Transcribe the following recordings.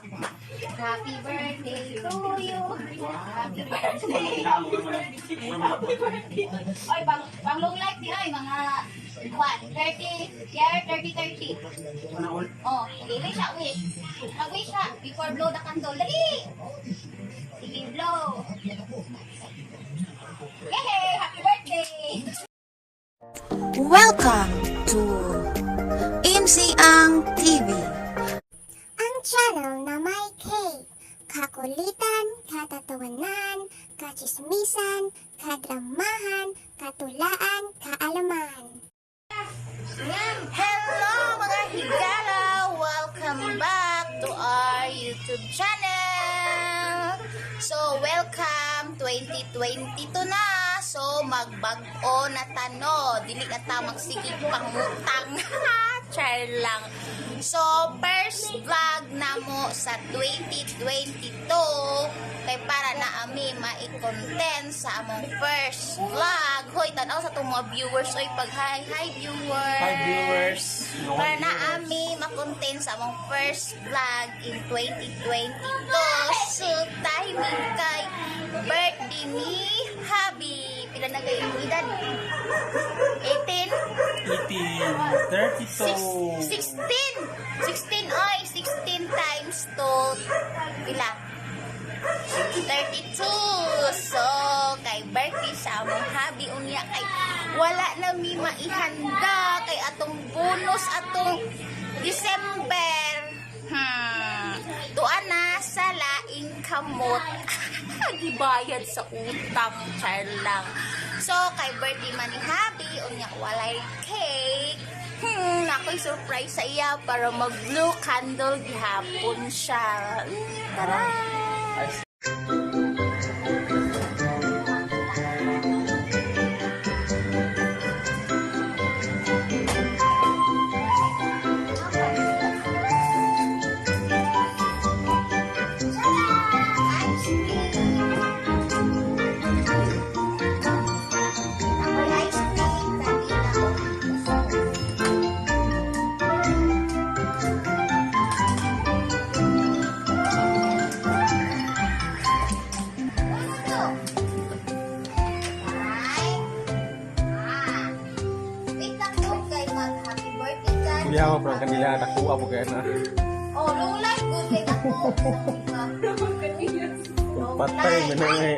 Happy birthday to you. Happy birthday. Oy, bang long life di ay mga 30 year 30. Oh, dili siya wish. Mag-wish siya before blow the candle. Dali. Sige, blow. Yay! Happy birthday. Welcome to MC Ang TV. Ang channel na may K, kakulitan, katatawanan, kachismisan, kadramahan, katulaan, kaalaman. Hello mga higala! Welcome back to our YouTube channel! So, welcome 2022 na! So, magbag-o na tano. Dili na ta magsigig pangutang. Char lang. So, first vlog na mo sa 2022 kay para na ami ma-content sa among first vlog. Hoy, tanaw sa itong mga viewers. Oy, pag hi viewers. Hi viewers. Para na ami ma-content sa among first vlog in 2022. So, timing kay birthday ni Habi. Pila na kayo yung edad? 32. 16 oy, 16 times to pila? 32. So, kay birthday sa among Habi unya kay wala na mi maihanda kay atong bonus atong December. Tuan na sa laing kamot. Gibayad sa utang, char lang. So, kay birthday man ni Habi unya walay cake. Ako'y surprise sa iya para mag-blue candle gihapon siya. Tara! Kuya ako from kanila nakuha po kaya na. Oh, long life good kay ako. Patay mo na nga.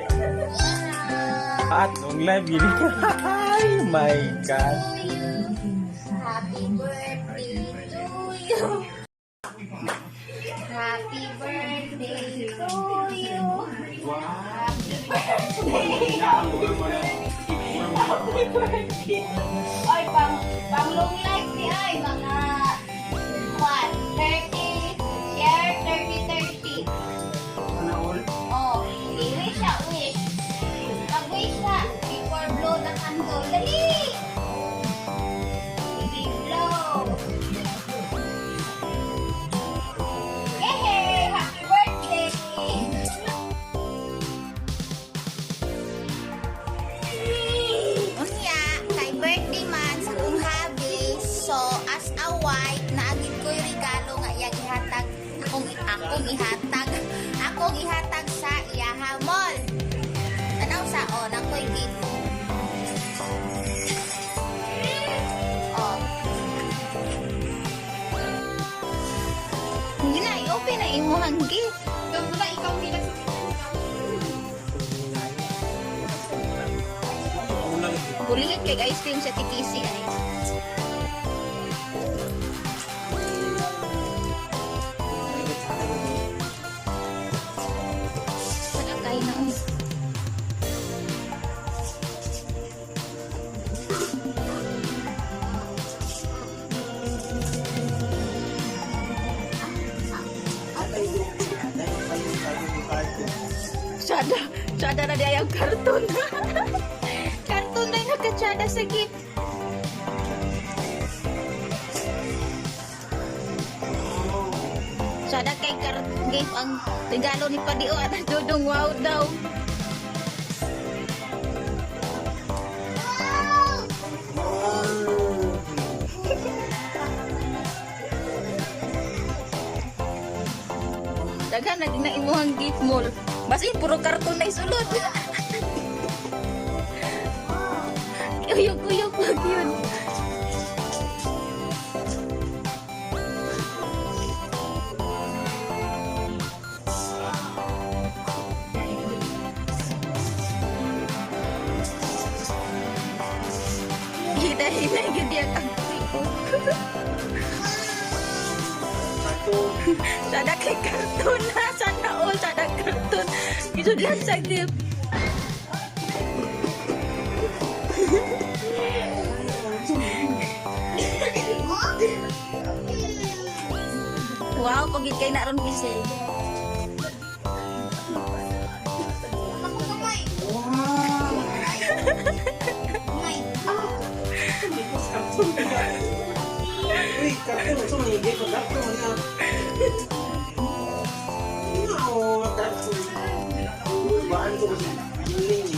At long live yun. Ay my God. Happy birthday to you. Happy birthday to you. Happy birthday. Ay, pang long life ni ay mga 30 year 30. Oh, wish siya, wish. Mag-wish siya before blow the candle. Dali! Sige, blow. Yay! Happy birthday! Unya, kay birthday man sa kong Habi. So, as a wife, naagid ko'y regalo nga iya gihatag. Akong ihatag sa iyaha mall. Tanaw sa ako'y gift. Oh. Hindi na, i-open na imuhang gift. Doon na ikaw bulilit kay ice cream sa tikisi ay. Sakay na ay. Tsada na diya yung karton. Karton na yung nakatsada sa gift. Tsada kay gift ang regalo ni Padio at Dudong wow daw. Daghan na din na imuhang gift mall. Basin puro karton na isulod. Uyog-uyog wag yun. Hina-hina yun yan ang ko. Sada kay karton na. Sana all sada karton. Ito lang sa gift. Wow, pagit kay naron kasi. Uy, karton. Gusto mo higay ko karton. Karton. Baan ko kasi.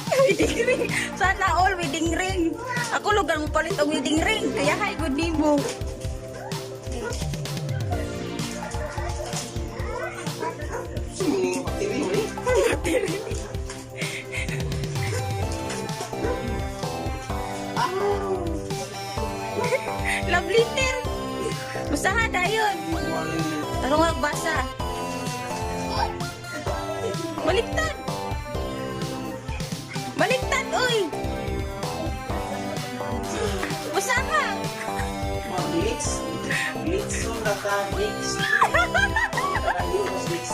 Wedding ring. Sana all wedding ring. Ako lugar mo palit ang wedding ring. Kaya hi, good nimo. Love letter. Usaha dayon. Tarong magbasa. Baliktad. Baliktad, oy. Usaha. Blitz. Blitz. So, naka-blitz. Ayun, blitz.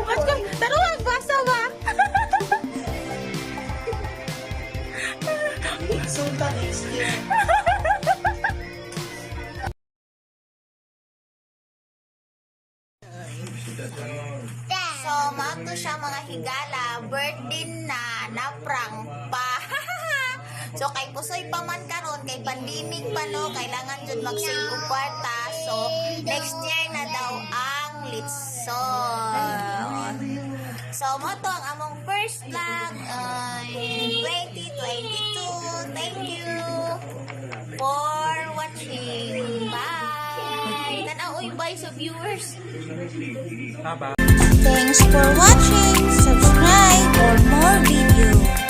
Mas ko, tarong magbasa ba? Blitz. So, next year. So, mato siya mga higala, birthday na, naprang pa. So, kay pusoy pa man karon, kay pandemic pa no, kailangan jud mag-save og kwarta. So, next year na daw ang litson. So, mo to ang among first vlog in 2022. Thank you for watching. Bye! Tanaoy, bye sa viewers. Thanks for watching. Subscribe for more videos.